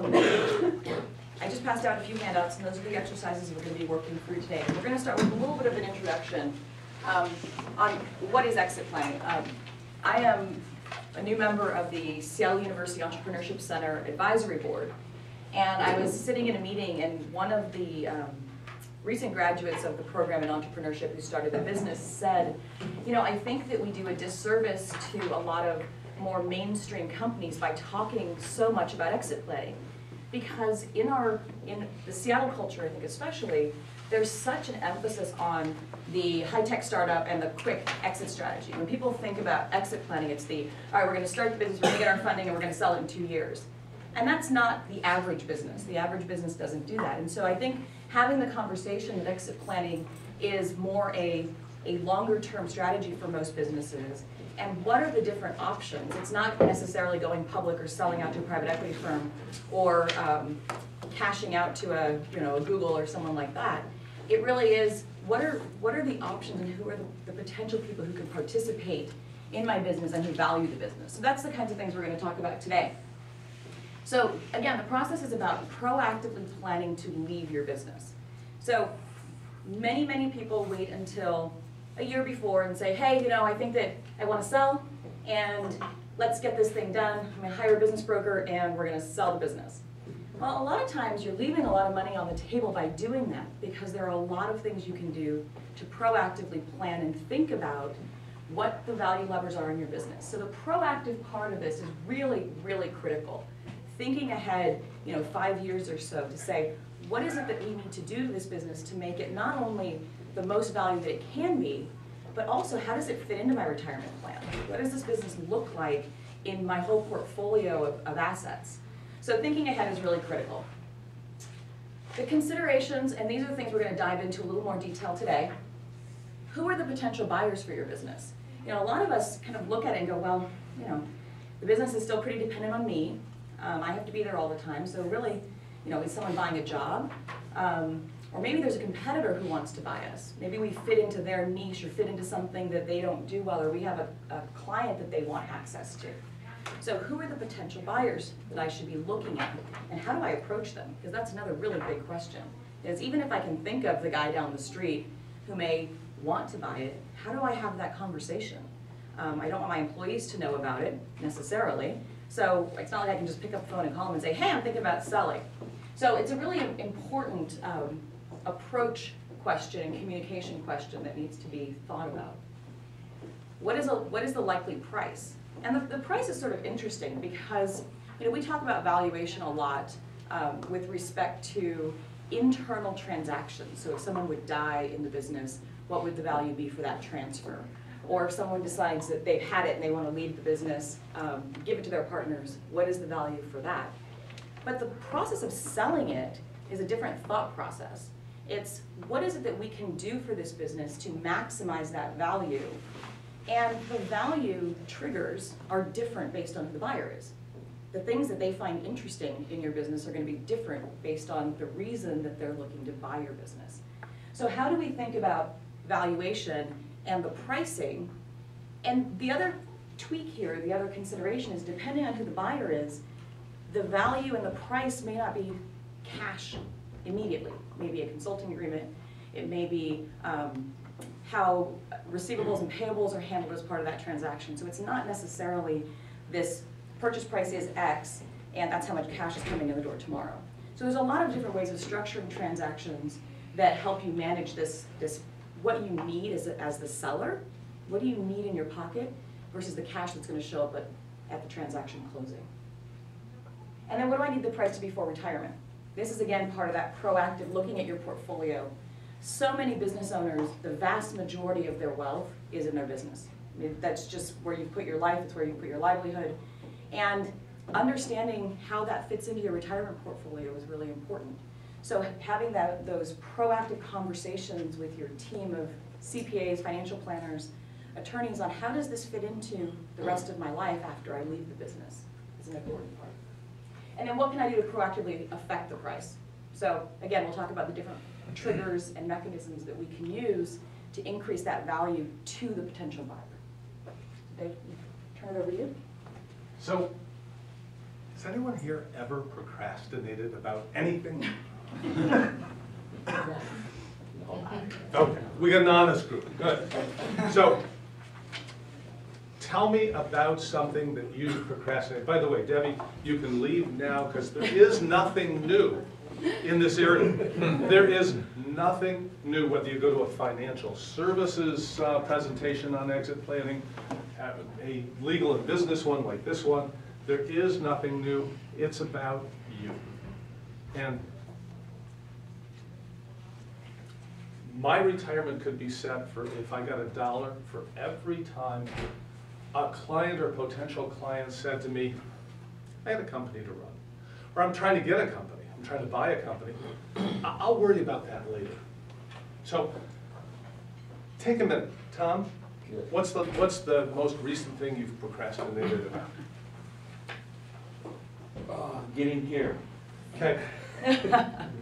I just passed out a few handouts, and those are the exercises we're going to be working through today. We're going to start with a little bit of an introduction on what is exit planning. I am a new member of the Seattle University Entrepreneurship Center Advisory Board, and I was sitting in a meeting, and one of the recent graduates of the program in entrepreneurship who started a business said, you know, I think that we do a disservice to a lot of more mainstream companies by talking so much about exit planning. Because in the Seattle culture, I think especially, there's such an emphasis on the high-tech startup and the quick exit strategy. When people think about exit planning, it's the, all right, we're going to start the business, we're going to get our funding, and we're going to sell it in 2 years. And that's not the average business. The average business doesn't do that. And so I think having the conversation that exit planning is more a longer-term strategy for most businesses. And what are the different options? It's not necessarily going public or selling out to a private equity firm or cashing out to a Google or someone like that. It really is, what are the options and who are the potential people who can participate in my business and who value the business? So that's the kinds of things we're going to talk about today. So again, the process is about proactively planning to leave your business. So many people wait until a year before and say, hey, I think that I want to sell, and let's get this thing done. I'm going to hire a business broker, and we're going to sell the business. Well, a lot of times you're leaving a lot of money on the table by doing that, because there are a lot of things you can do to proactively plan and think about what the value levers are in your business. So the proactive part of this is really, really critical. Thinking ahead, 5 years or so to say, what is it that we need to do to this business to make it not only the most value that it can be, but also how does it fit into my retirement plan? What does this business look like in my whole portfolio of assets? So thinking ahead is really critical. The considerations, and these are the things we're going to dive into a little more detail today. Who are the potential buyers for your business? A lot of us kind of look at it and go, well, the business is still pretty dependent on me. I have to be there all the time, so really, is someone buying a job? Or maybe there's a competitor who wants to buy us. Maybe we fit into their niche or fit into something that they don't do well, or we have a client that they want access to. So who are the potential buyers that I should be looking at? And how do I approach them? Because that's another really big question. Is even if I can think of the guy down the street who may want to buy it, how do I have that conversation? I don't want my employees to know about it necessarily. So it's not like I can just pick up the phone and call them and say, hey, I'm thinking about selling. So it's a really important approach question and communication question that needs to be thought about. What is the likely price? And the price is sort of interesting because we talk about valuation a lot with respect to internal transactions. So if someone would die in the business, what would the value be for that transfer? Or if someone decides that they've had it and they want to leave the business, give it to their partners, what is the value for that? But the process of selling it is a different thought process. It's what is it that we can do for this business to maximize that value? And the value triggers are different based on who the buyer is. The things that they find interesting in your business are going to be different based on the reason that they're looking to buy your business. So how do we think about valuation and the pricing? And the other tweak here, the other consideration is depending on who the buyer is, the value and the price may not be cash immediately. Maybe a consulting agreement. It may be how receivables and payables are handled as part of that transaction. So it's not necessarily this purchase price is X and that's how much cash is coming in the door tomorrow. So there's a lot of different ways of structuring transactions that help you manage this what you need as the seller. What do you need in your pocket versus the cash that's going to show up at the transaction closing? And then what do I need the price to be for retirement? This is again part of that proactive looking at your portfolio. So many business owners, the vast majority of their wealth is in their business. I mean, that's just where you put your life, it's where you put your livelihood. And understanding how that fits into your retirement portfolio is really important. So having those proactive conversations with your team of CPAs, financial planners, attorneys on how does this fit into the rest of my life after I leave the business is an important part. And then what can I do to proactively affect the price? So again, we'll talk about the different triggers and mechanisms that we can use to increase that value to the potential buyer. Dave, turn it over to you. So Has anyone here ever procrastinated about anything? Okay, we got an honest group, good. So, tell me about something that you procrastinate. By the way, Debbie, you can leave now because there is nothing new in this area. There is nothing new, whether you go to a financial services presentation on exit planning, a legal and business one like this one, there is nothing new. It's about you. And my retirement could be set for, if I got $1 for every time a client or potential client said to me, I had a company to run, or I'm trying to get a company, I'm trying to buy a company. I'll worry about that later. So take a minute. Tom, what's the most recent thing you've procrastinated about? Getting here. Okay.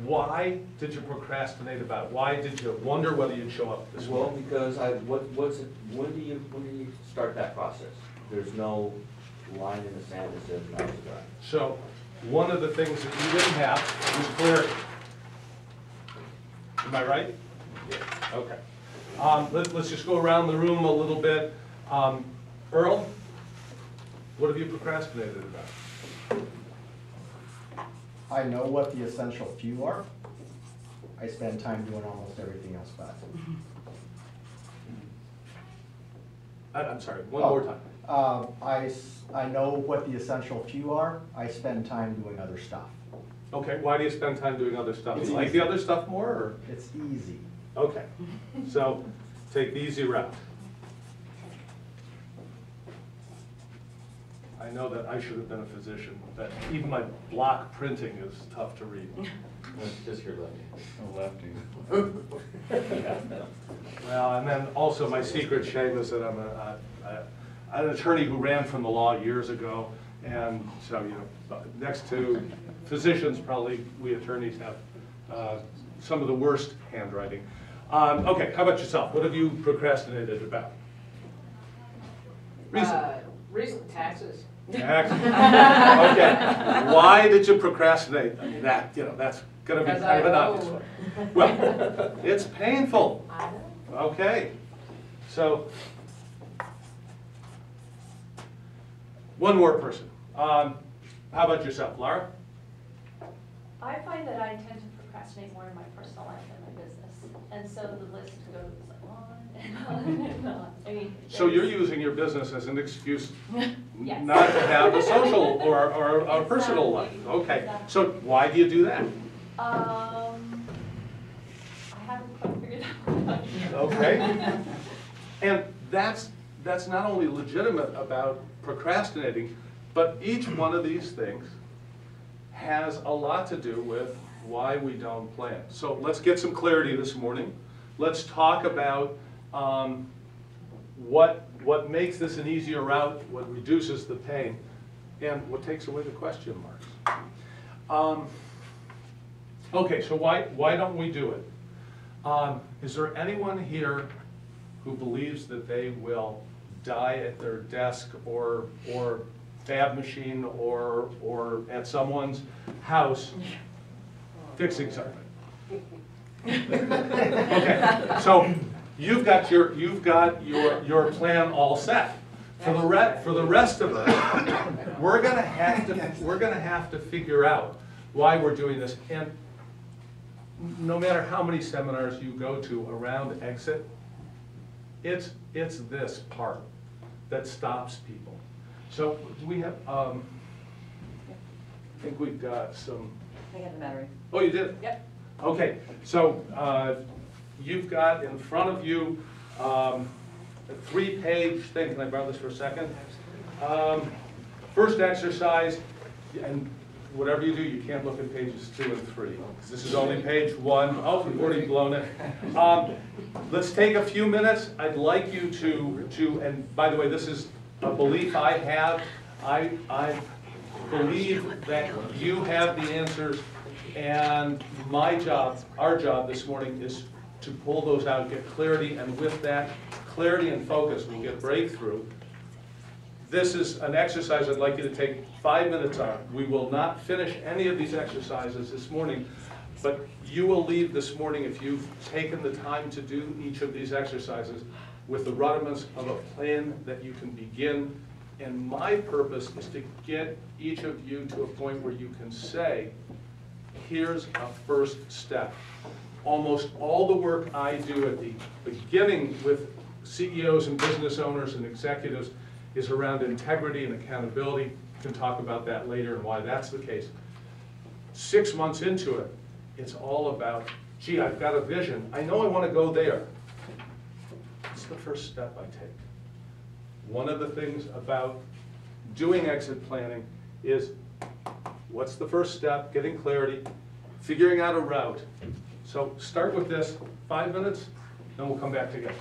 Why did you procrastinate about it? Why did you wonder whether you'd show up this Well, morning? because when do you start that process? There's no line in the sand that says now's the time. So one of the things that you didn't have was clarity. Am I right? Yeah. Okay. Let's just go around the room a little bit. Earl, what have you procrastinated about? I know what the essential few are. I spend time doing almost everything else but. I'm sorry, one more time. I know what the essential few are. I spend time doing other stuff. Okay, why do you spend time doing other stuff? It's You like easy. the other stuff more, or? It's easy. Okay, so take the easy route. I know that I should have been a physician, that even my block printing is tough to read. It's just your lefty. A lefty. Well, and then also my secret shame is that I'm an attorney who ran from the law years ago, and so, you know, next to physicians, probably we attorneys have some of the worst handwriting. Okay, how about yourself? What have you procrastinated about? Recent taxes. Taxes. Okay. Why did you procrastinate? I mean, that, you know, that's going to be Because kind of an I obvious owe. one. Well, it's painful. I know. Okay. So, one more person. How about yourself, Laura? I find that I tend to procrastinate more in my personal life than my business, and so the list goes on and on and on. I mean, So you're there's- using your business as an excuse Yes. not to have a social or a personal life. Exactly. Okay. Exactly. So why do you do that? I haven't quite figured that out yet. Okay. And that's not only legitimate about procrastinating, but each one of these things has a lot to do with why we don't plan. So let's get some clarity this morning. Let's talk about what makes this an easier route, what reduces the pain, and what takes away the question marks. Okay, so why don't we do it? Is there anyone here who believes that they will die at their desk or fab machine or at someone's house fixing something? Okay, so you've got your plan all set. For the rest of us, we're gonna have to figure out why we're doing this. And no matter how many seminars you go to around exit, it's this part that stops people. So do we have, I think we've got some, I got the battery. oh, you did? Yep. Okay, so you've got in front of you a 3-page thing. Can I borrow this for a second? First exercise, and whatever you do, you can't look at pages 2 and 3. Because this is only page 1. Oh, we've already blown it. Let's take a few minutes. I'd like you to, and by the way, this is a belief I have. I believe that you have the answers, and my job, our job this morning is to pull those out, get clarity, and with that clarity and focus, we'll get breakthrough. This is an exercise I'd like you to take 5 minutes on. We will not finish any of these exercises this morning, but you will leave this morning, if you've taken the time to do each of these exercises, with the rudiments of a plan that you can begin. And my purpose is to get each of you to a point where you can say, here's a first step. Almost all the work I do at the beginning with CEOs and business owners and executives is around integrity and accountability. We can talk about that later and why that's the case. 6 months into it, it's all about, gee, I've got a vision. I know I want to go there. What's the first step I take? One of the things about doing exit planning is, what's the first step? Getting clarity, figuring out a route. So start with this, 5 minutes, then we'll come back together.